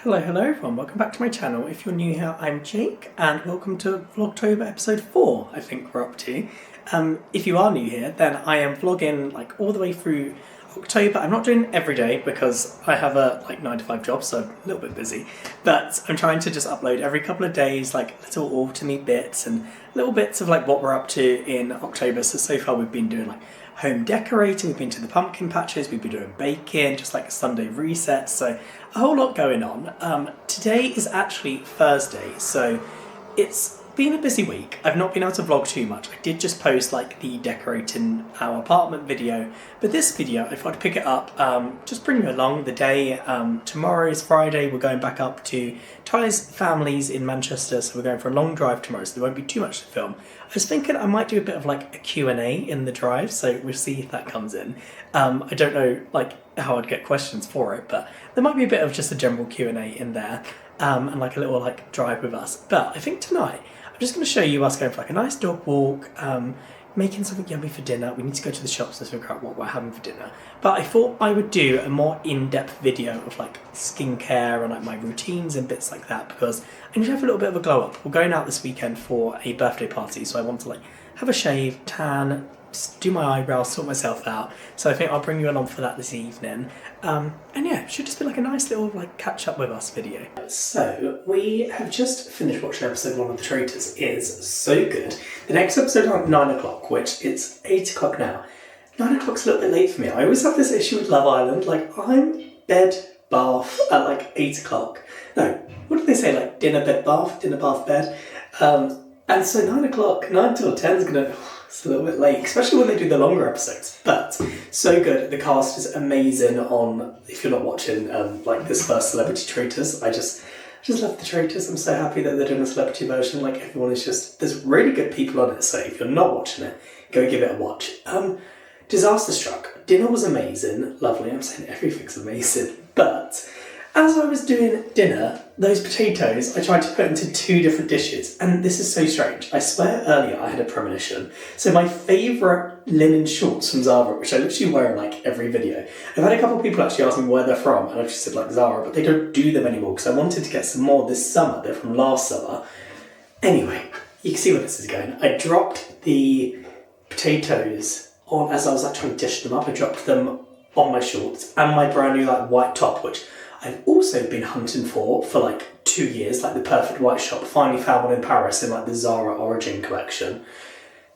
Hello everyone, welcome back to my channel. If you're new here, I'm Jake, and welcome to Vlogtober Episode 4, I think we're up to. If you are new here, then I am vlogging like all the way through October. I'm not doing every day because I have a 9 to 5 job, so I'm a little bit busy. But I'm trying to just upload every couple of days, like little autumny bits and little bits of like what we're up to in October. So far we've been doing like home decorating, we've been to the pumpkin patches, we've been doing baking, just like a Sunday reset, so a whole lot going on. Today is actually Thursday, so it's been a busy week. I've not been able to vlog too much. I did just post like the decorating our apartment video, but this video I thought I'd pick it up, just bring you along the day. Tomorrow is Friday, we're going back up to Ty's family's in Manchester, so we're going for a long drive tomorrow, so there won't be too much to film. I was thinking I might do a bit of like a Q&A in the drive, so we'll see if that comes in. I don't know like how I'd get questions for it, but there might be a bit of just a general Q&A in there, and like a little like drive with us. But I think tonight I'm just going to show you us going for like a nice dog walk, making something yummy for dinner. We need to go to the shops to figure out what we're having for dinner. But I thought I would do a more in-depth video of like skincare and like my routines and bits like that, because I need to have a little bit of a glow up. We're going out this weekend for a birthday party, so I want to like have a shave, tan, do my eyebrows, sort myself out. So I think I'll bring you along for that this evening. And yeah, it should just be like a nice little like catch up with us video. So we have just finished watching episode 1 of The Traitors. It is so good. The next episode is at 9 o'clock, which it's 8 o'clock now. 9 o'clock's a little bit late for me. I always have this issue with Love Island. Like I'm bed, bath at like 8 o'clock. No, what do they say? Like dinner, bed, bath, dinner, bath, bed. And so 9 o'clock, 9 till 10 is gonna, it's a little bit late, especially when they do the longer episodes. But so good. The cast is amazing on, if you're not watching like this first Celebrity Traitors, I just love The Traitors. I'm so happy that they're doing a celebrity version. Like everyone is just, there's really good people on it. So if you're not watching it, go give it a watch. Disaster Struck. Dinner was amazing, lovely. I'm saying everything's amazing, but as I was doing dinner, those potatoes I tried to put into 2 different dishes, and this is so strange. I swear earlier I had a premonition. So my favourite linen shorts from Zara, which I literally wear in like every video. I've had a couple of people actually ask me where they're from, and I've just said like Zara, but they don't do them anymore because I wanted to get some more this summer. They're from last summer. Anyway, you can see where this is going. I dropped the potatoes on, as I was like trying to dish them up, I dropped them on my shorts and my brand new like white top, which I've also been hunting for like 2 years, like the perfect white shop. Finally found one in Paris in like the Zara Origin collection.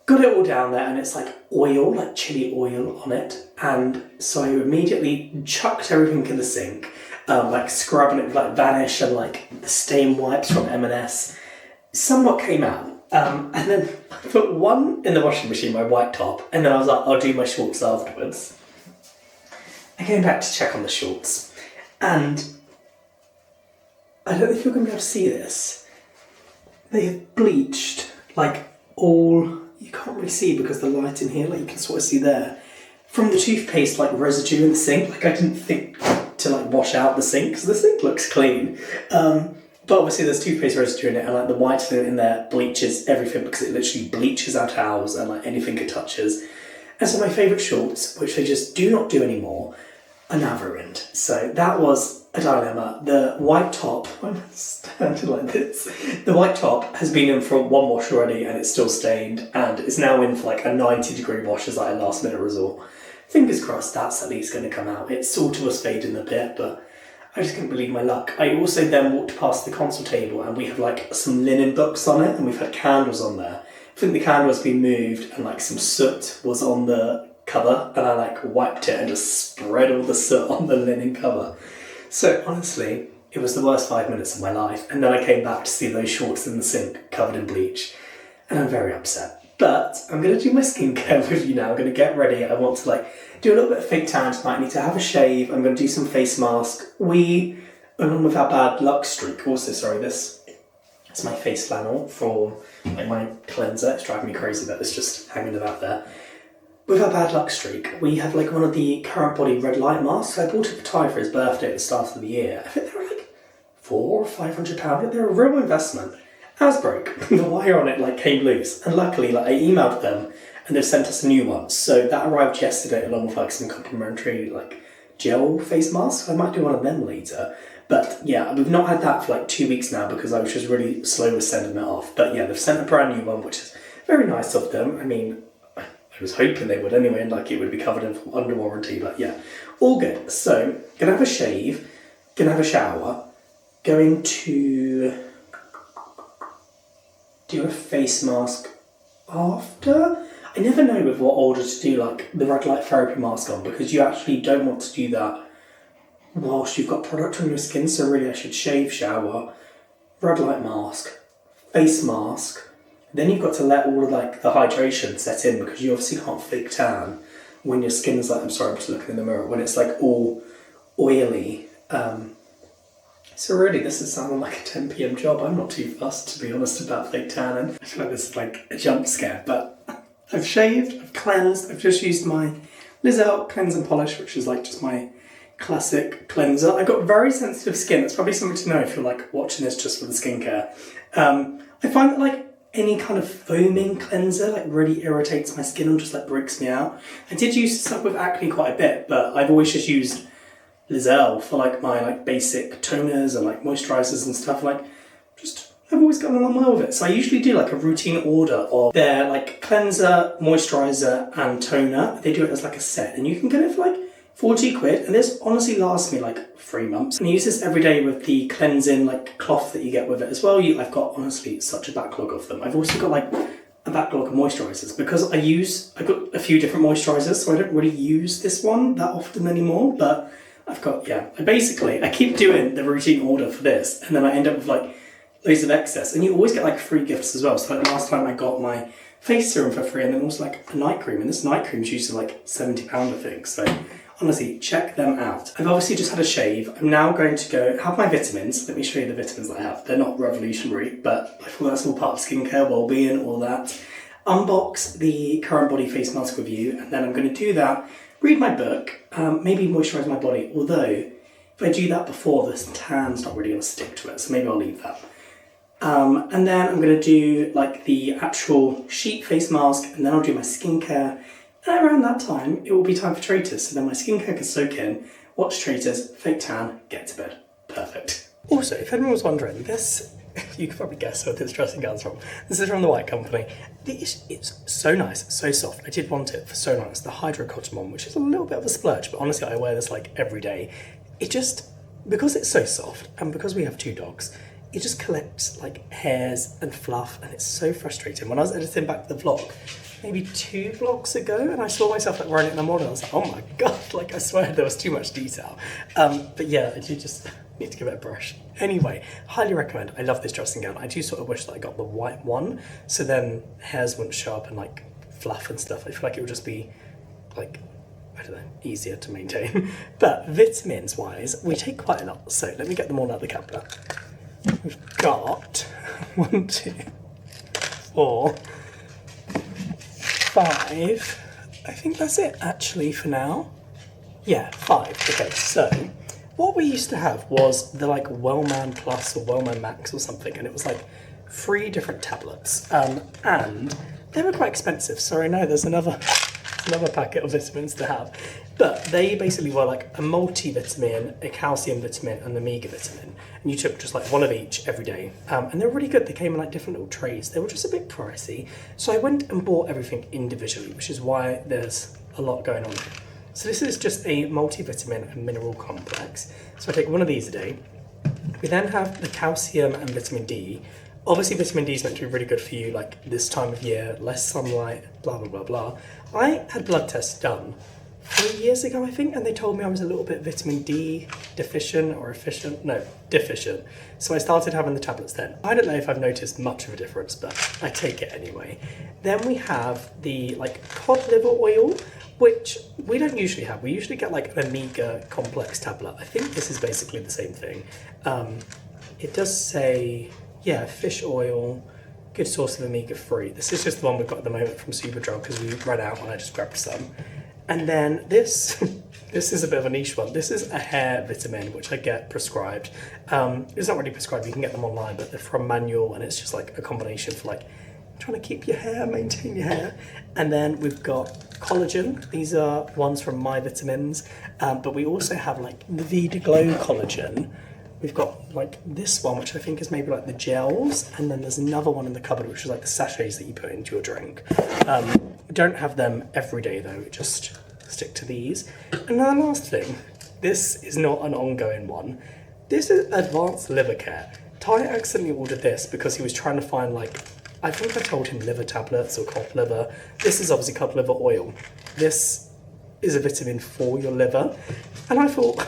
Got it all down there, and it's like oil, like chili oil on it. And so I immediately chucked everything in the sink, like scrubbing it with like Vanish and like the stain wipes from M&S. Somewhat came out. And then I put one in the washing machine, my white top, and then I was like, I'll do my shorts afterwards. I came back to check on the shorts. And I don't know if you're going to be able to see this. They have bleached like all, you can't really see because the light in here, like you can sort of see there, from the toothpaste like residue in the sink. Like I didn't think to like wash out the sink because the sink looks clean. But obviously there's toothpaste residue in it, and like the whitening in there bleaches everything because it literally bleaches our towels and like anything it touches. And so my favourite shorts, which they just do not do anymore, are now ruined. So that was a dilemma. The white top, I'm standing like this. The white top has been in for 1 wash already and it's still stained, and it's now in for like a 90-degree wash as like a last minute resort. Fingers crossed that's at least going to come out. It sort of was fading a bit, but I just couldn't believe my luck. I also then walked past the console table and we have like some linen books on it, and we've had candles on there. I think the candle has been moved and like some soot was on the cover, and I like wiped it and just spread all the soot on the linen cover. So honestly, it was the worst 5 minutes of my life. And then I came back to see those shorts in the sink covered in bleach, and I'm very upset. But I'm going to do my skincare with you now. I'm going to get ready. I want to like do a little bit of fake tan tonight. I need to have a shave. I'm going to do some face mask. We, along with our bad luck streak, also, sorry, this is my face flannel for like my cleanser. It's driving me crazy that it's just hanging about there. With our bad luck streak, we have like one of the current body red light masks. I bought it for Ty for his birthday at the start of the year. I think they were like £400 or £500. They're a real investment. Ours broke. The wire on it like came loose, and luckily like I emailed them and they've sent us a new one. So that arrived yesterday along with like some complimentary like gel face masks. I might do one of them later. But yeah, we've not had that for like 2 weeks now because I was just really slow with sending it off. But yeah, they've sent a brand new one, which is very nice of them. I mean, I was hoping they would anyway, and like it would be covered in under warranty, but yeah, all good. So, gonna have a shave, gonna have a shower, going to do a face mask after. I never know with what order to do like the red light therapy mask on, because you actually don't want to do that whilst you've got product on your skin. So really I should shave, shower, red light mask, face mask. Then you've got to let all of like the hydration set in, because you obviously can't fake tan when your skin's like, I'm sorry, I'm just looking in the mirror, when it's like all oily. So really this is sounding like a 10 p.m. job. I'm not too fussed, to be honest, about fake tanning. I feel like this is like a jump scare, but I've shaved, I've cleansed, I've just used my Lizelle Cleanse and Polish, which is like just my classic cleanser. I've got very sensitive skin. That's probably something to know if you're like watching this just for the skincare. I find that like any kind of foaming cleanser like really irritates my skin or just like breaks me out. I did use stuff with acne quite a bit, but I've always just used Lizelle for like my like basic toners and like moisturizers and stuff. Like just I've always gotten along well with it. So I usually do like a routine order of their like cleanser, moisturizer and toner. They do it as like a set, and you can get it for like 40 quid, and this honestly lasts me like 3 months. And I use this every day with the cleansing like cloth that you get with it as well. I've got honestly such a backlog of them. I've also got like a backlog of moisturizers because I've got a few different moisturizers, so I don't really use this one that often anymore, but I've got, yeah, I keep doing the routine order for this, and then I end up with like loads of excess, and you always get like free gifts as well. So like last time I got my face serum for free, and then also like a night cream, and this night cream's usually like £70 I think, so honestly, check them out. I've obviously just had a shave. I'm now going to go have my vitamins. Let me show you the vitamins that I have. They're not revolutionary, but I thought that's all part of skincare, well-being, all that. Unbox the current body face mask with you, and then I'm going to do that, read my book, maybe moisturise my body, although if I do that before, this tan's not really going to stick to it, so maybe I'll leave that. And then I'm going to do like the actual sheet face mask, and then I'll do my skincare. And around that time, it will be time for Traitors, so then my skincare can soak in, watch Traitors, fake tan, get to bed. Perfect. Also, if anyone was wondering, this, you can probably guess where this dressing gown's from. This is from the White Company. It's so nice, so soft. I did want it for so long. It's the Hydro Cotton one, which is a little bit of a splurge, but honestly, I wear this like every day. It just, because it's so soft, and because we have 2 dogs, it just collects like hairs and fluff, and it's so frustrating. When I was editing back the vlog, maybe 2 vlogs ago, and I saw myself like wearing it in the morning, I was like, oh my god, like I swear there was too much detail. But yeah, I do just need to give it a brush. Anyway, highly recommend. I love this dressing gown. I do sort of wish that I got the white one, so then hairs wouldn't show up and like fluff and stuff. I feel like it would just be like, I don't know, easier to maintain. But vitamins wise, we take quite a lot. So let me get them all out the camera. We've got 1, 2, 4, 5, I think that's it actually for now. Yeah, 5. Okay, so what we used to have was the like Wellman Plus or Wellman Max or something, and it was like 3 different tablets, and they were quite expensive. Sorry, no, there's another packet of vitamins to have. But they basically were like a multivitamin, a calcium vitamin, and the omega vitamin. And you took just like one of each every day. And they were really good. They came in like different little trays. They were just a bit pricey. So I went and bought everything individually, which is why there's a lot going on. So this is just a multivitamin and mineral complex. So I take one of these a day. We then have the calcium and vitamin D. Obviously vitamin D is meant to be really good for you like this time of year, less sunlight, blah, blah, blah, blah. I had blood tests done 3 years ago, I think, and they told me I was a little bit vitamin D deficient. So I started having the tablets then. I don't know if I've noticed much of a difference, but I take it anyway. Then we have the like cod liver oil, which we don't usually have. We usually get like an omega complex tablet. I think this is basically the same thing. It does say, yeah, fish oil, good source of omega-3. This is just the one we've got at the moment from Superdrug because we ran out and I just grabbed some. And then this is a bit of a niche one. This is a hair vitamin, which I get prescribed. It's not really prescribed, you can get them online, but they're from Manual, and it's just like a combination for like trying to keep your hair, maintain your hair. And then we've got collagen. These are ones from My Vitamins, but we also have like the Vida Glow collagen, we've got like this one, which I think is maybe like the gels, and then there's another one in the cupboard, which is like the sachets that you put into your drink. We don't have them every day though, we just stick to these. And then the last thing, this is not an ongoing one. This is advanced liver care. Ty accidentally ordered this because he was trying to find like, I think I told him liver tablets or cod liver. This is obviously cod liver oil. This is a vitamin for your liver. And I thought,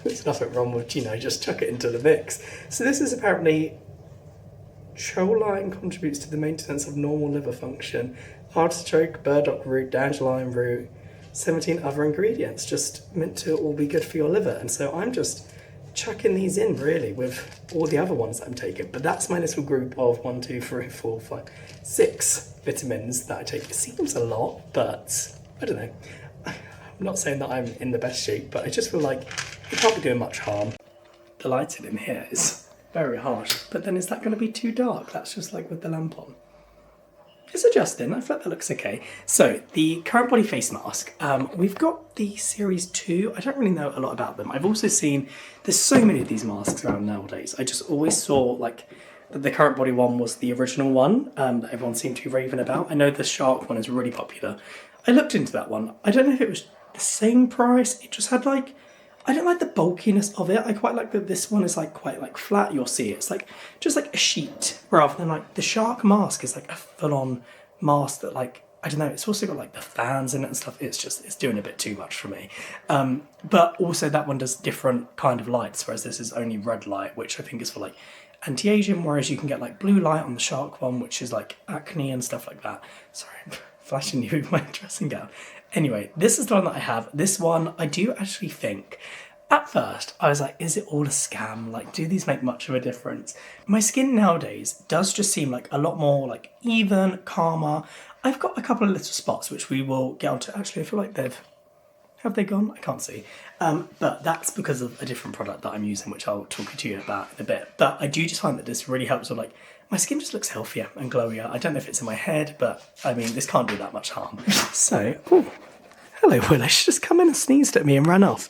there's nothing wrong with, you know, just chuck it into the mix. So this is apparently, choline contributes to the maintenance of normal liver function. Artichoke, burdock root, dandelion root, 17 other ingredients, just meant to all be good for your liver. And so I'm just chucking these in really with all the other ones that I'm taking. But that's my little group of 1, 2, 3, 4, 5, 6 vitamins that I take. It seems a lot, but I don't know. I'm not saying that I'm in the best shape, but I just feel like it can't be doing much harm. The lighting in here is very harsh, but then is that going to be too dark? That's just like with the lamp on. It's adjusting, I feel like that looks okay. So, the Current Body Face Mask, we've got the Series 2, I don't really know a lot about them. I've also seen, there's so many of these masks around nowadays. I just always saw like, that the Current Body one was the original one, that everyone seemed to be raving about. I know the shark one is really popular. I looked into that one, I don't know if it was the same price, it just had like, I don't like the bulkiness of it. I quite like that this one is like quite like flat. You'll see it's like just like a sheet rather than like the shark mask is like a full-on mask that like, I don't know, it's also got like the fans in it and stuff. It's doing a bit too much for me. But also that one does different kind of lights, whereas this is only red light, which I think is for like anti-aging, whereas you can get like blue light on the shark one, which is like acne and stuff like that. Sorry, I'm flashing you with my dressing gown. Anyway, this is the one that I have. This one, I do actually think, at first, I was like, is it all a scam? Like, do these make much of a difference? My skin nowadays does just seem like a lot more like even, calmer. I've got a couple of little spots, which we will get onto. Actually, I feel like have they gone? I can't see. But that's because of a different product that I'm using, which I'll talk to you about in a bit. But I do just find that this really helps with like, my skin just looks healthier and glowier. I don't know if it's in my head, but I mean, this can't do that much harm. So, oh, hello Will, she just come in and sneezed at me and ran off.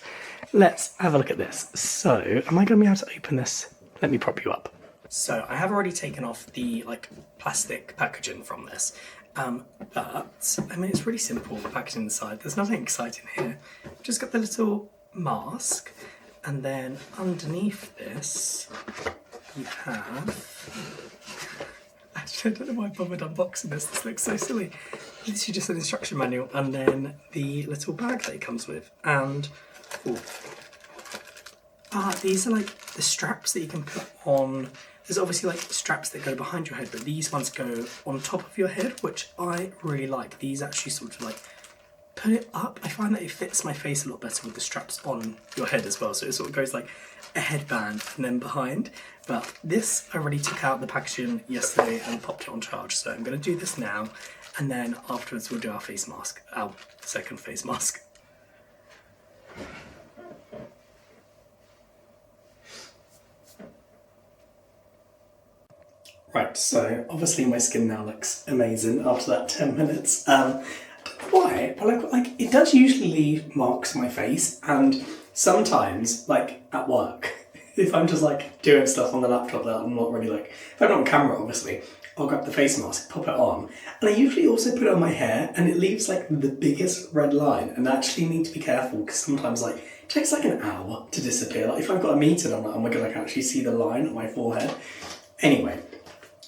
Let's have a look at this. So, am I going to be able to open this? Let me prop you up. So, I have already taken off the like plastic packaging from this. But, I mean, it's really simple, the packaging inside. There's nothing exciting here. Just got the little mask, and then underneath this, you have... Actually, I don't know why I bothered unboxing this. This looks so silly. Literally just an instruction manual, and then the little bag that it comes with. And these are like the straps that you can put on. There's obviously like straps that go behind your head, but these ones go on top of your head, which I really like. These actually sort of like put it up. I find that it fits my face a lot better with the straps on your head as well. So it sort of goes like a headband and then behind. But this, I already took out the packaging yesterday and popped it on charge. So I'm going to do this now. And then afterwards we'll do our face mask, our second face mask. Right, so obviously my skin now looks amazing after that 10 minutes. Why? But like it does usually leave marks on my face, and sometimes, like at work, if I'm just like doing stuff on the laptop that I'm not really like, if I'm not on camera obviously, I'll grab the face mask, pop it on, and I usually also put it on my hair, and it leaves like the biggest red line, and I actually need to be careful because sometimes like it takes like an hour to disappear. Like if I've got a meeting, I'm like, oh my god, I can actually see the line on my forehead. Anyway,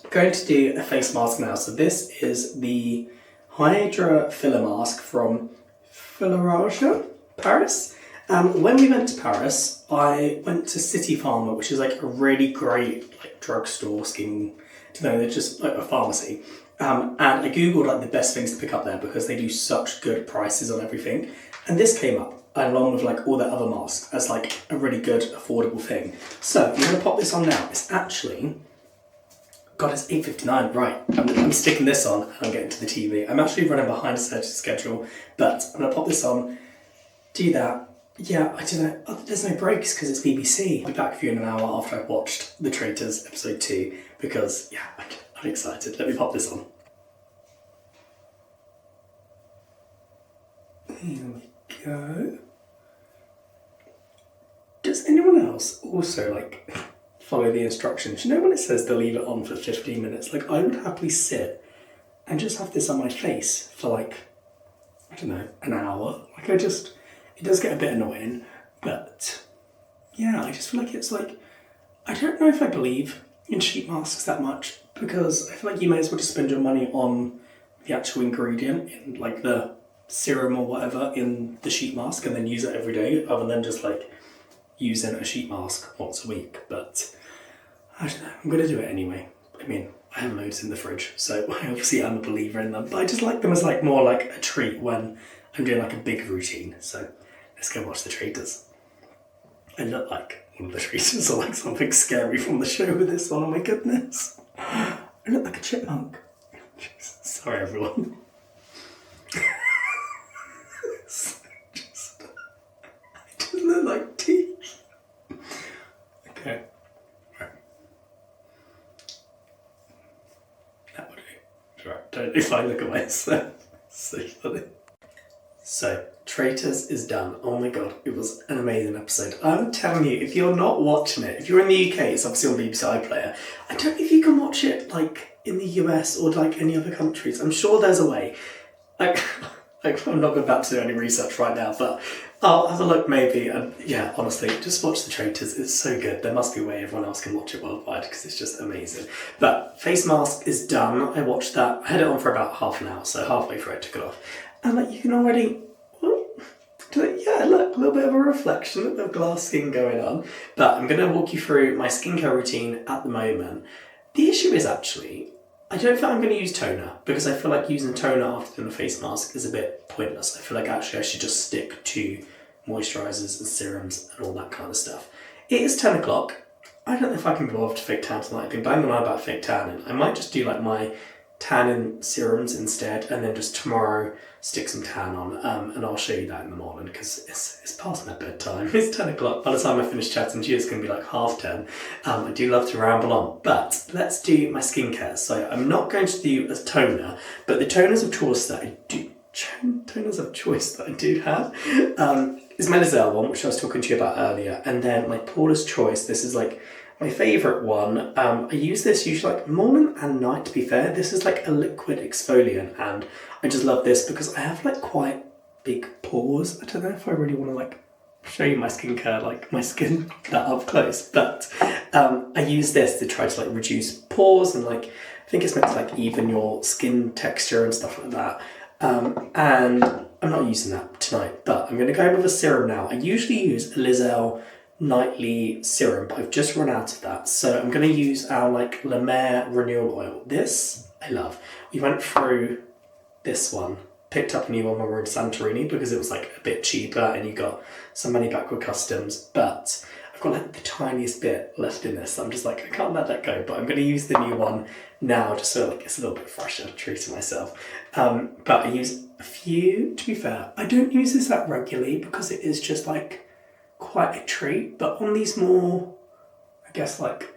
going to do a face mask now. So this is the Hydra Filler Mask from Fillerage, Paris. When we went to Paris, I went to City Pharma, which is like a really great like drugstore scheme. They're just like a pharmacy. And I googled like the best things to pick up there because they do such good prices on everything. And this came up along with like all the other masks as like a really good affordable thing. So I'm going to pop this on now. It's actually... God, it's 8:59, right. I'm sticking this on and I'm getting to the TV. I'm actually running behind a schedule, but I'm going to pop this on, do that. Yeah, I don't know, there's no breaks because it's BBC. I'll be back for you in an hour after I've watched The Traitors episode 2 because, yeah, I'm excited. Let me pop this on. Here we go. Does Does anyone else also like follow the instructions? You know when it says to leave it on for 15 minutes? Like I would happily sit and just have this on my face for like, I don't know, an hour. Like it does get a bit annoying, but yeah, I just feel like it's like, I don't know if I believe in sheet masks that much, because I feel like you may as well just spend your money on the actual ingredient in like the serum or whatever in the sheet mask and then use it every day, other than just like using a sheet mask once a week. But I don't know, I'm gonna do it anyway. I mean, I have loads in the fridge, so obviously I'm a believer in them, but I just like them as like more like a treat when I'm doing like a big routine. So let's go watch the traitors. I look like one of the traitors or like something scary from the show with this one. Oh my goodness. I look like a chipmunk. Jesus. Sorry everyone. I just look like teeth. Okay. Right. That would be right. Don't if I look at myself. So funny. So, Traitors is done. Oh my god, it was an amazing episode. I'm telling you, if you're not watching it, if you're in the UK, it's obviously on BBC iPlayer. I don't know if you can watch it like in the US or like any other countries. I'm sure there's a way. Like I'm not about to do any research right now, but I'll have a look maybe. And yeah, honestly, just watch the Traitors. It's so good. There must be a way everyone else can watch it worldwide because it's just amazing. But face mask is done. I watched that. I had it on for about half an hour, so halfway through I took it off. And like you can already, yeah, look, a little bit of a reflection, a little bit of glass skin going on. But I'm going to walk you through my skincare routine at the moment. The issue is actually, I don't think I'm going to use toner because I feel like using toner after doing a face mask is a bit pointless. I feel like actually I should just stick to moisturisers and serums and all that kind of stuff. It is 10 o'clock. I don't know if I can go off to fake tan tonight. I've been banging on about fake tanning. I might just do like my tanning serums instead, and then just tomorrow stick some tan on, and I'll show you that in the morning because it's past my bedtime. It's 10 o'clock. By the time I finish chatting to you, it's going to be like 10:30. I do love to ramble on, but let's do my skincare. So I'm not going to do a toner, but the toners of choice that I do have is my Lizelle one, which I was talking to you about earlier, and then my Paula's Choice. This is like my favourite one. I use this usually like morning and night, to be fair. This is like a liquid exfoliant, and I just love this because I have like quite big pores. I don't know if I really want to like show you my skincare, like my skin that up close, but I use this to try to like reduce pores, and like I think it's meant to like even your skin texture and stuff like that. And I'm not using that tonight, but I'm going to go with a serum now. I usually use a Lizelle nightly serum, but I've just run out of that, so I'm going to use our like La Mer Renewal Oil. This I love. We went through this one, picked up a new one when we were in Santorini because it was like a bit cheaper and you got some money back with customs, but I've got like the tiniest bit left in this, so I'm just like, I can't let that go, but I'm going to use the new one now just so like it's a little bit fresher, treating myself. But I use a few, to be fair. I don't use this that regularly because it is just like quite a treat, but on these more, I guess like,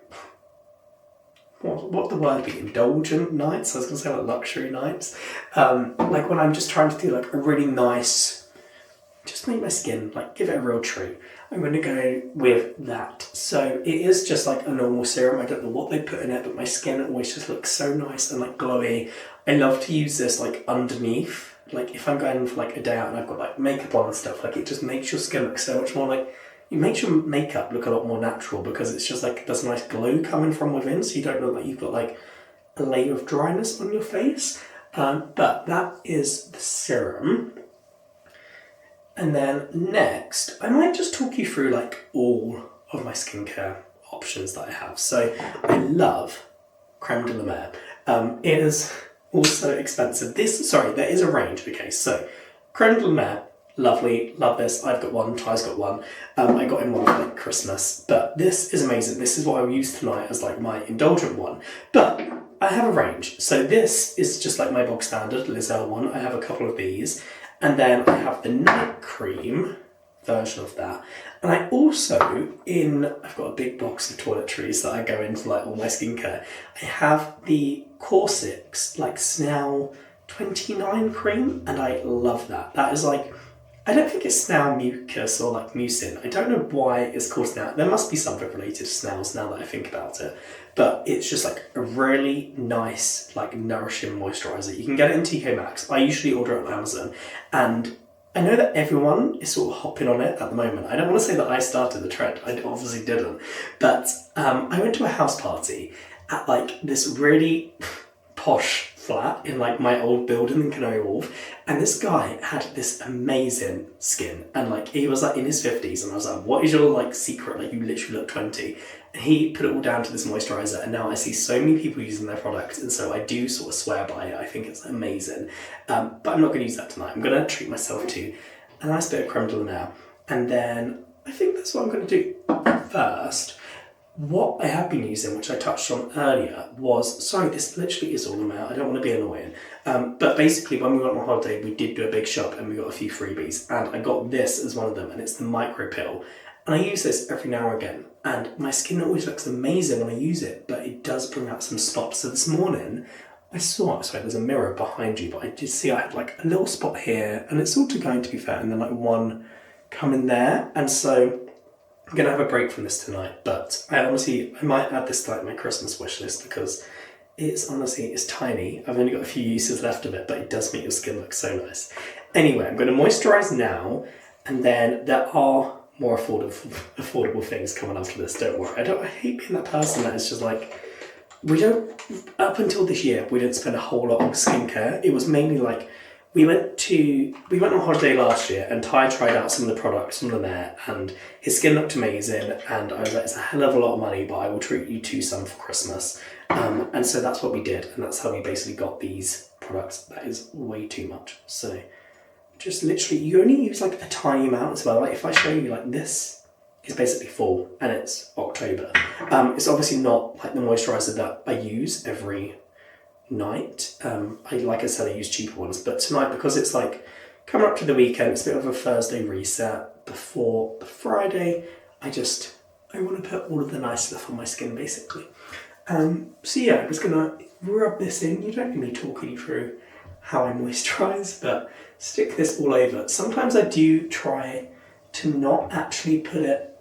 what the word be, indulgent nights? I was going to say like luxury nights. Like when I'm just trying to do like a really nice, just make my skin, like give it a real treat, I'm going to go with that. So it is just like a normal serum. I don't know what they put in it, but my skin always just looks so nice and like glowy. I love to use this like underneath. Like if I'm going for like a day out and I've got like makeup on and stuff, like it just makes your skin look so much more like, it makes your makeup look a lot more natural because it's just like there's a nice glow coming from within, so you don't look like you've got like a layer of dryness on your face. But that is the serum. And then next, I might just talk you through like all of my skincare options that I have. So I love Creme de la Mer. It is also expensive. There is a range. Okay, so Creme de la Mer, lovely, love this. I've got one, Ty's got one. I got him one for like Christmas, but this is amazing. This is what I'll use tonight as like my indulgent one. But I have a range. So this is just like my bog standard Lizelle one. I have a couple of these. And then I have the night cream version of that. And I also, I've got a big box of toiletries that I go into like all my skincare. I have the Cosy like Snell 29 cream, and I love that. That is like I don't think it's snail mucus or like mucin. I don't know why it's called snail. There must be something related to snails now that I think about it. But it's just like a really nice, like nourishing moisturiser. You can get it in TK Maxx. I usually order it on Amazon. And I know that everyone is sort of hopping on it at the moment. I don't want to say that I started the trend. I obviously didn't. But I went to a house party at like this really posh flat in like my old building in Canary Wharf, and this guy had this amazing skin, and like he was like in his 50s, and I was like, what is your like secret, like you literally look 20? And he put it all down to this moisturiser, and now I see so many people using their products, and so I do sort of swear by it. I think it's amazing, but I'm not going to use that tonight. I'm going to treat myself to a nice bit of creme de la mer, and then I think that's what I'm going to do first. What I have been using, which I touched on earlier, was, sorry, this literally is all about, I don't want to be annoying, but basically when we went on holiday, we did do a big shop and we got a few freebies, and I got this as one of them, and it's the micro pill, and I use this every now and again, and my skin always looks amazing when I use it, but it does bring out some spots. So this morning, I saw, sorry, there's a mirror behind you, but I did see I had like a little spot here, and it's sort of going to be fair, and then like one coming there, and so I'm going to have a break from this tonight, but I might add this to like my Christmas wish list because it's tiny. I've only got a few uses left of it, but it does make your skin look so nice. Anyway, I'm going to moisturise now, and then there are more affordable things coming after this, don't worry. I hate being that person that is just like, up until this year, we didn't spend a whole lot on skincare. It was mainly like, we went on holiday last year, and Ty tried out some of the products from there, and his skin looked amazing, and I was like, it's a hell of a lot of money, but I will treat you to some for Christmas. And so that's what we did, and that's how we basically got these products. That is way too much. So just literally, you only use like a tiny amount as well. Like if I show you, like this is basically fall, and it's October. It's obviously not like the moisturiser that I use every night. Like I said, I use cheaper ones, but tonight, because it's like coming up to the weekend, it's a bit of a Thursday reset before the Friday, I want to put all of the nice stuff on my skin basically. So yeah, I'm just gonna rub this in. You don't need me talking you through how I moisturise, but stick this all over. Sometimes I do try to not actually put it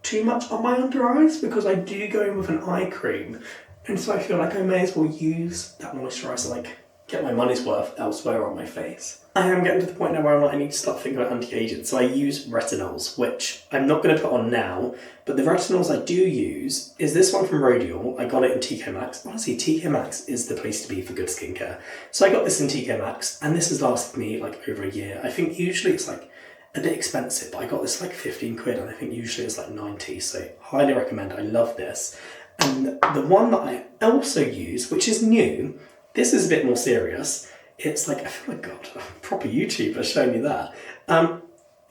too much on my under eyes, because I do go in with an eye cream, and so I feel like I may as well use that moisturiser, like get my money's worth elsewhere on my face. I am getting to the point now where I need to start thinking about anti-aging, so I use retinols, which I'm not going to put on now, but the retinols I do use is this one from Rodial. I got it in TK Maxx. Honestly, TK Maxx is the place to be for good skincare. So I got this in TK Maxx, and this has lasted me like over a year. I think usually it's like a bit expensive, but I got this like 15 quid, and I think usually it's like 90, so highly recommend. I love this. And the one that I also use, which is new, this is a bit more serious. It's like, I feel like, God, a proper YouTuber showing me that.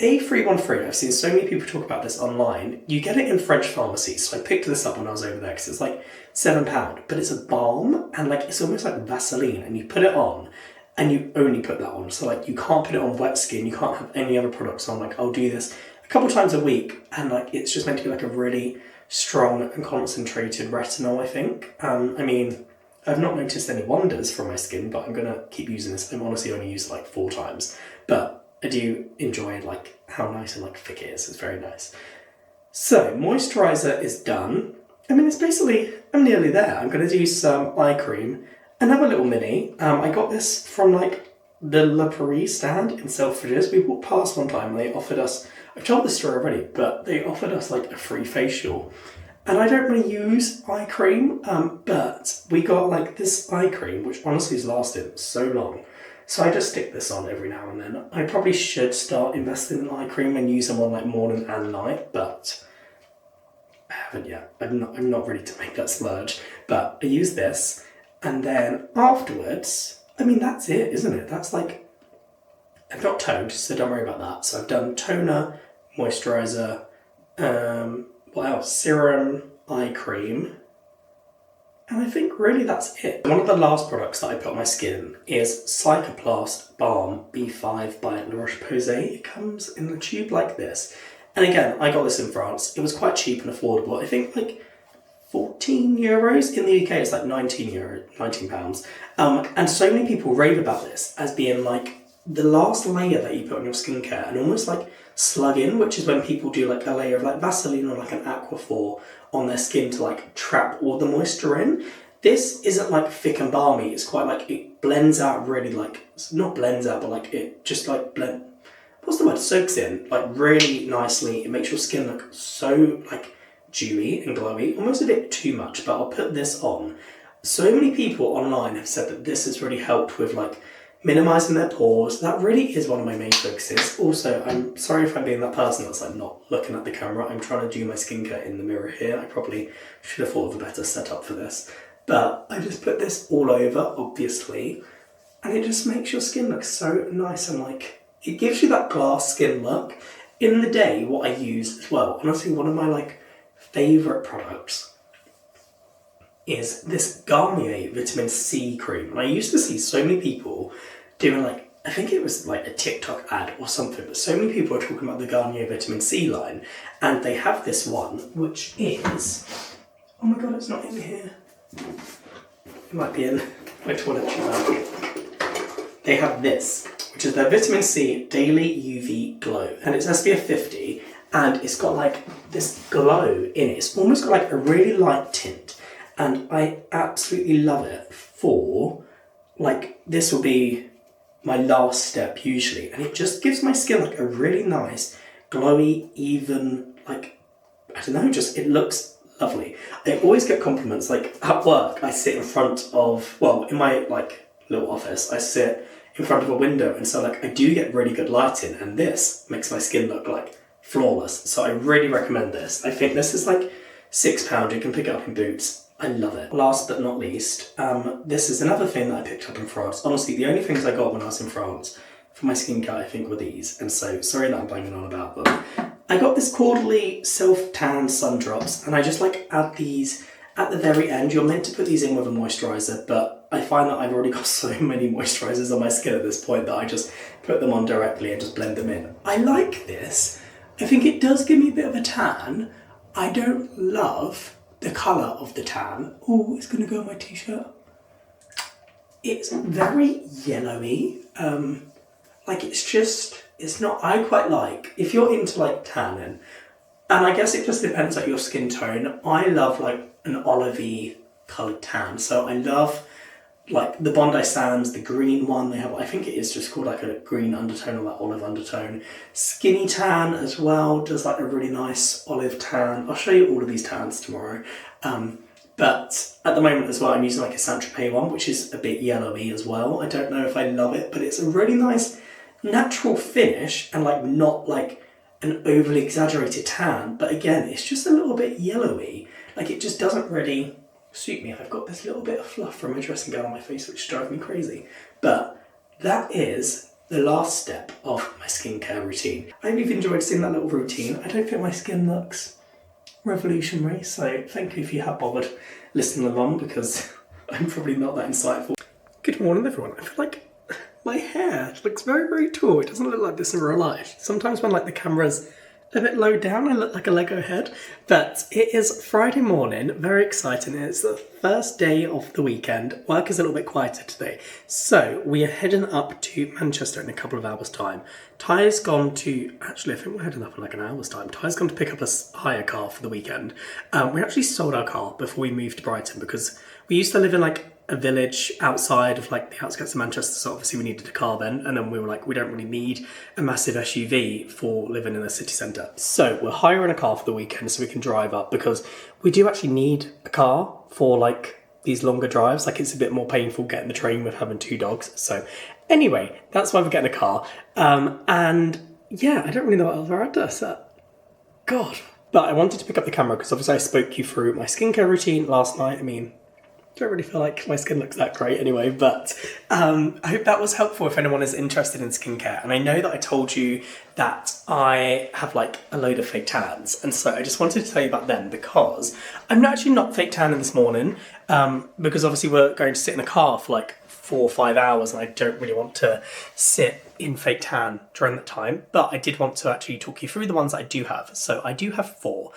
A313, I've seen so many people talk about this online. You get it in French pharmacies, so I picked this up when I was over there because it's like £7, but it's a balm, and like it's almost like Vaseline, and you put it on, and you only put that on. So like you can't put it on wet skin, you can't have any other products on. Like I'll do this a couple times a week, and like it's just meant to be like a really strong and concentrated retinol, I think. I mean, I've not noticed any wonders from my skin, but I'm going to keep using this. I'm honestly only used it like 4 times, but I do enjoy like how nice and like thick it is. It's very nice. So moisturiser is done. I mean, it's basically, I'm nearly there. I'm going to do some eye cream, another little mini. I got this from like the La Paris stand in Selfridges. We walked past one time and they offered us, I've told this story already, but they offered us like a free facial. And I don't really use eye cream, but we got like this eye cream, which honestly has lasted so long. So I just stick this on every now and then. I probably should start investing in eye cream and use them on like morning and night, but I haven't yet. I'm not ready to make that splurge. But I use this, and then afterwards, I mean, that's it, isn't it? That's like, I've not toned, so don't worry about that. So I've done toner, moisturiser, what else? Serum, eye cream, and I think really that's it. One of the last products that I put on my skin is Cycloplast Balm B5 by La Roche-Posay. It comes in a tube like this. And again, I got this in France. It was quite cheap and affordable. I think like 14 euros. In the UK, it's like £19. And so many people rave about this as being like the last layer that you put on your skincare and almost like slug in, which is when people do like a layer of like Vaseline or like an Aquaphor on their skin to like trap all the moisture in. This isn't like thick and balmy, it's quite like, it blends out really like, not blends out, but like it just like soaks in like really nicely. It makes your skin look so like dewy and glowy, almost a bit too much, but I'll put this on. So many people online have said that this has really helped with like minimizing their pores. That really is one of my main focuses. Also, I'm sorry if I'm being that person that's like not looking at the camera. I'm trying to do my skincare in the mirror here. I probably should have thought of a better setup for this. But I just put this all over, obviously, and it just makes your skin look so nice and like, it gives you that glass skin look. In the day, what I use as well, honestly, one of my like favourite products is this Garnier Vitamin C cream. And I used to see so many people doing like, I think it was like a TikTok ad or something, but so many people are talking about the Garnier Vitamin C line, and they have this one, which is, oh my god, it's not in here. It might be in my toiletry bag. They have this, which is their Vitamin C Daily UV Glow, and it's SPF 50, and it's got like this glow in it. It's almost got like a really light tint, and I absolutely love it for, like, this will be my last step usually, and it just gives my skin like a really nice, glowy, even, like, I don't know, just, it looks lovely. I always get compliments, like, at work, I sit in front of, well, in my, like, little office, I sit in front of a window, and so, like, I do get really good lighting, and this makes my skin look, like, flawless. So I really recommend this. I think this is, like, £6, you can pick it up in Boots. I love it. Last but not least, this is another thing that I picked up in France. Honestly, the only things I got when I was in France for my skincare, I think, were these. And so, sorry that I'm banging on about them. I got this quarterly self-tan sun drops, and I just like add these at the very end. You're meant to put these in with a moisturiser, but I find that I've already got so many moisturisers on my skin at this point that I just put them on directly and just blend them in. I like this. I think it does give me a bit of a tan. I don't love the colour of the tan. Oh, it's going to go on my t-shirt. It's very yellowy. Like, it's just, it's not, I quite like, if you're into like tanning, and I guess it just depends on your skin tone. I love like an olivey coloured tan. So I love like the Bondi Sands, the green one they have, I think it is just called like a green undertone or like olive undertone. Skinny Tan as well does like a really nice olive tan. I'll show you all of these tans tomorrow. But at the moment as well, I'm using like a Saint-Tropez one, which is a bit yellowy as well. I don't know if I love it, but it's a really nice natural finish and like not like an overly exaggerated tan. But again, it's just a little bit yellowy. Like, it just doesn't really suit me. I've got this little bit of fluff from my dressing gown on my face, which drives me crazy. But that is the last step of my skincare routine. I hope you've enjoyed seeing that little routine. I don't think my skin looks revolutionary, so thank you if you have bothered listening along, because I'm probably not that insightful. Good morning, everyone. I feel like my hair looks very, very tall. It doesn't look like this in real life. Sometimes when like the camera's a bit low down, I look like a Lego head. But it is Friday morning, very exciting. It's the first day of the weekend. Work is a little bit quieter today. So we are heading up to Manchester in a couple of hours' time. Ty's gone to, actually I think we're heading up in like an hour's time. Ty's gone to pick up a hire car for the weekend. We actually sold our car before we moved to Brighton, because we used to live in like a village outside of like the outskirts of Manchester, so obviously we needed a car then, and then we were like, we don't really need a massive SUV for living in the city centre. So we're hiring a car for the weekend so we can drive up, because we do actually need a car for like these longer drives. Like, it's a bit more painful getting the train with having two dogs. So anyway, that's why we're getting a car. And yeah, I don't really know what else I had to God. But I wanted to pick up the camera because obviously I spoke you through my skincare routine last night. I mean, don't really feel like my skin looks that great anyway, but I hope that was helpful if anyone is interested in skincare. And I know that I told you that I have like a load of fake tans, and so I just wanted to tell you about them, because I'm actually not fake tanning this morning, because obviously we're going to sit in a car for like 4 or 5 hours, and I don't really want to sit in fake tan during that time. But I did want to actually talk you through the ones that I do have. So I do have 4.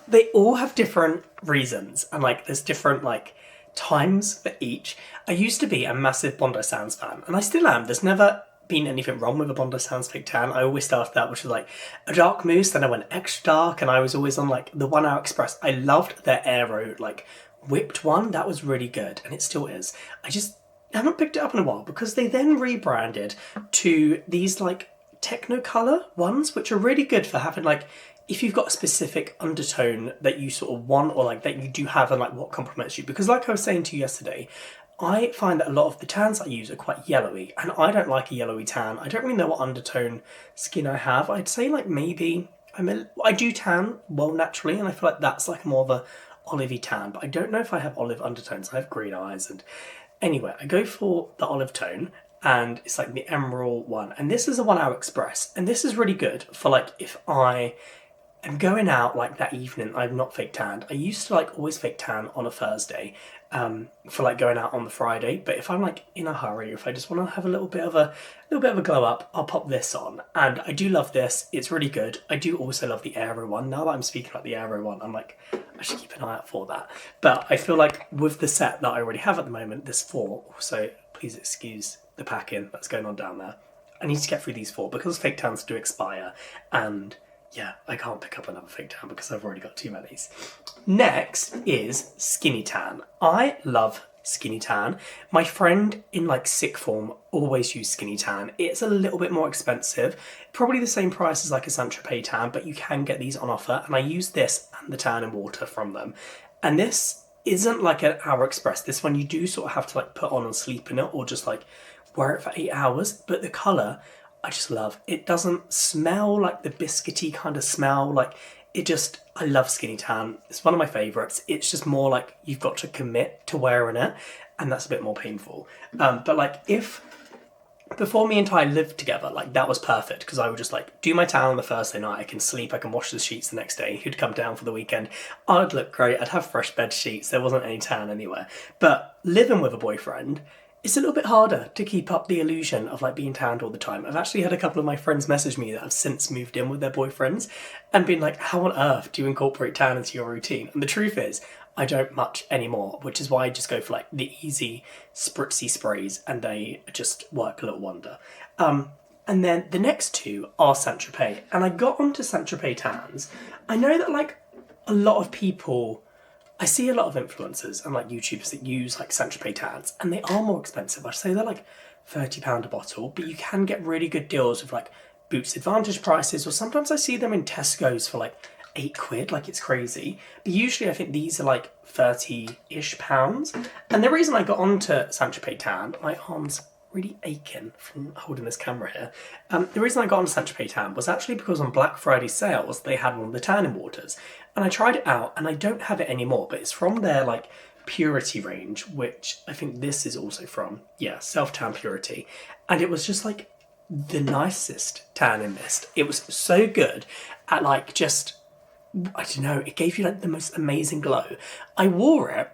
They all have different reasons, and like there's different like times for each. I used to be a massive Bondi Sands fan, and I still am. There's never been anything wrong with a Bondi Sands fake tan. I always started that, which was like a dark mousse, then I went extra dark, and I was always on like the 1 Hour Express. I loved their Aero like whipped one. That was really good, and it still is. I just haven't picked it up in a while because they then rebranded to these like Technicolor ones, which are really good for having like, if you've got a specific undertone that you sort of want, or like that you do have, and like what complements you. Because like I was saying to you yesterday, I find that a lot of the tans I use are quite yellowy, and I don't like a yellowy tan. I don't really know what undertone skin I have. I'd say like maybe I do tan well naturally, and I feel like that's like more of a olivey tan, but I don't know if I have olive undertones. I have green eyes, and anyway, I go for the olive tone, and it's like the emerald one, and this is a 1 Hour Express, and this is really good for like if I am going out like that evening. I'm not fake tanned. I used to like always fake tan on a Thursday for like going out on the Friday, but if I'm like in a hurry, if I just want to have a little bit of a glow up, I'll pop this on, and I do love this. It's really good. I do also love the Aero one. Now that I'm speaking about the Aero one, I'm like, I should keep an eye out for that. But I feel like with the set that I already have at the moment, there's 4, so please excuse the packing that's going on down there. I need to get through these 4 because fake tans do expire, and yeah, I can't pick up another fake tan because I've already got too many. Next is skinny tan. I love skinny tan. My friend in like sick form always used skinny tan. It's a little bit more expensive, probably the same price as like a Saint-Tropez tan, but you can get these on offer, and I use this and the tan and water from them. And this isn't like an Hour Express. This one you do sort of have to like put on and sleep in it, or just like wear it for 8 hours, but the colour I just love. It doesn't smell like the biscuity kind of smell, like it just, I love skinny tan. It's one of my favourites. It's just more like you've got to commit to wearing it, and that's a bit more painful. But like if before me and Ty lived together, like that was perfect, because I would just like do my tan on the Thursday night, I can sleep, I can wash the sheets the next day, he'd come down for the weekend, I'd look great, I'd have fresh bed sheets, there wasn't any tan anywhere. But living with a boyfriend, it's a little bit harder to keep up the illusion of like being tanned all the time. I've actually had a couple of my friends message me that have since moved in with their boyfriends and been like, how on earth do you incorporate tan into your routine? And the truth is, I don't much anymore, which is why I just go for like the easy spritzy sprays, and they just work a little wonder. And then the next 2 are Saint-Tropez, and I got onto Saint-Tropez tans. I know that like a lot of people, I see a lot of influencers and like YouTubers that use like Saint-Tropez tans, and they are more expensive. I'd say they're like £30 a bottle, but you can get really good deals with like Boots Advantage prices, or sometimes I see them in Tesco's for like £8, like it's crazy. But usually I think these are like 30-ish pounds. And the reason I got onto Saint-Tropez tan, my arm's really aching from holding this camera here. The reason I got on Saint-Tropez tan was actually because on Black Friday sales, they had one of the tanning waters. And I tried it out, and I don't have it anymore, but it's from their like Purity range, which I think this is also from. Yeah, Self-Tan Purity. And it was just like the nicest tanning mist. It was so good at like just, I don't know, it gave you like the most amazing glow. I wore it,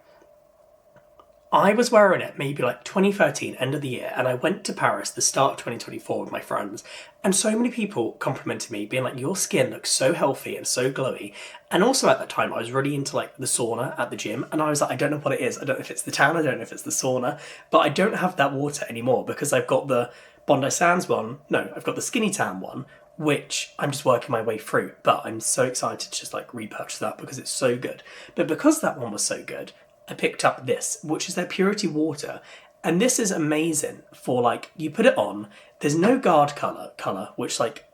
I was wearing it maybe like 2013, end of the year, and I went to Paris the start of 2024 with my friends, and so many people complimented me, being like, your skin looks so healthy and so glowy. And also at that time, I was really into like the sauna at the gym, and I was like, I don't know what it is. I don't know if it's the tan, I don't know if it's the sauna, but I don't have that water anymore because I've got the Bondi Sands one. No, I've got the skinny tan one, which I'm just working my way through, but I'm so excited to just like repurchase that because it's so good. But because that one was so good, I picked up this, which is their Purity Water. And this is amazing for like, you put it on, there's no guard colour, which like,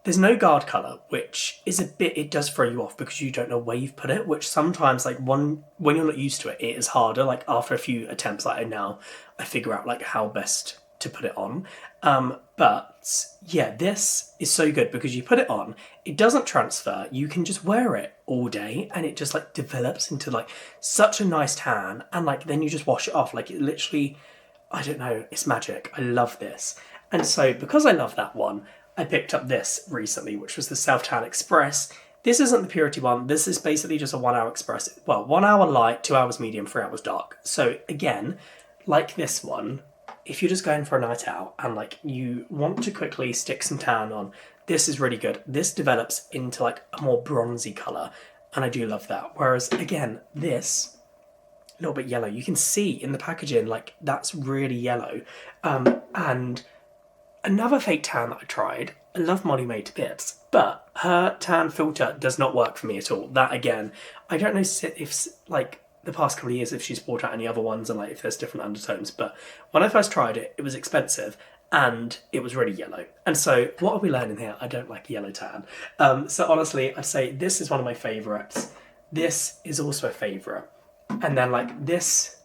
there's no guard colour, which is a bit, it does throw you off because you don't know where you've put it, which sometimes like when you're not used to it, it is harder. Like after a few attempts, like now I figure out like how best to put it on. But yeah, this is so good because you put it on, it doesn't transfer, you can just wear it all day and it just like develops into like such a nice tan, and like then you just wash it off. Like it literally, I don't know, it's magic. I love this. And so because I love that one, I picked up this recently, which was the Self-Tan Express. This isn't the Purity one, this is basically just a 1 Hour Express. Well, 1 hour light, 2 hours medium, 3 hours dark. So again, like this one, if you're just going for a night out and like you want to quickly stick some tan on, this is really good. This develops into like a more bronzy colour, and I do love that. Whereas again, this little bit yellow. You can see in the packaging, like, that's really yellow. And another fake tan that I tried, I love Molly Mae to bits, but her tan filter does not work for me at all. That, again, I don't know if like, the past couple of years, if she's brought out any other ones and like if there's different undertones, but when I first tried it, it was expensive and it was really yellow. And so what are we learning here? I don't like yellow tan. So honestly, I'd say this is one of my favourites. This is also a favourite. And then like this,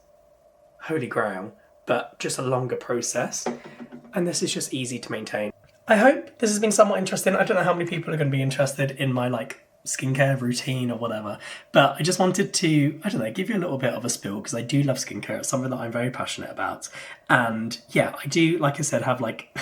Holy Grail, but just a longer process. And this is just easy to maintain. I hope this has been somewhat interesting. I don't know how many people are going to be interested in my like skincare routine or whatever, but I just wanted to, I don't know, give you a little bit of a spill because I do love skincare. It's something that I'm very passionate about. And yeah, I do, like I said, have like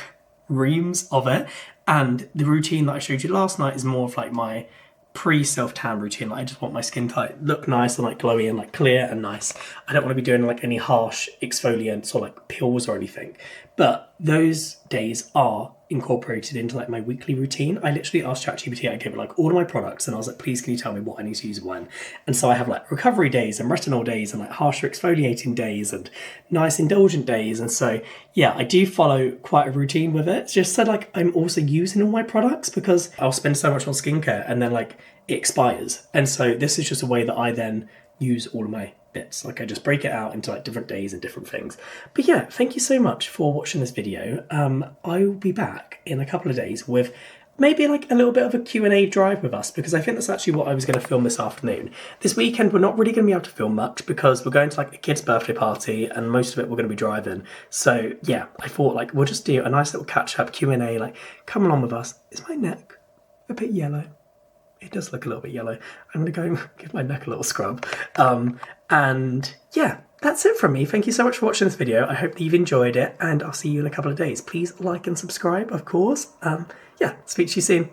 reams of it. And the routine that I showed you last night is more of like my pre-self-tan routine. Like, I just want my skin to like, look nice and like glowy and like clear and nice. I don't want to be doing like any harsh exfoliants or like peels or anything. But those days are incorporated into like my weekly routine. I literally asked ChatGPT, I gave it like all of my products and I was like, please can you tell me what I need to use when? And so I have like recovery days and retinol days and like harsher exfoliating days and nice indulgent days. And so yeah, I do follow quite a routine with it. It's just so like I'm also using all my products because I'll spend so much on skincare and then like it expires. And so this is just a way that I then use all of my bits. Like I just break it out into like different days and different things. But yeah, thank you so much for watching this video. I will be back in a couple of days with maybe like a little bit of a Q&A drive with us because I think that's actually what I was going to film this afternoon. This weekend we're not really going to be able to film much because we're going to like a kid's birthday party and most of it we're going to be driving. So yeah, I thought like we'll just do a nice little catch up Q&A, like come along with us. Is my neck a bit yellow? It does look a little bit yellow. I'm going to go give my neck a little scrub. And yeah, that's it from me. Thank you so much for watching this video. I hope that you've enjoyed it and I'll see you in a couple of days. Please like and subscribe, of course. Yeah, speak to you soon.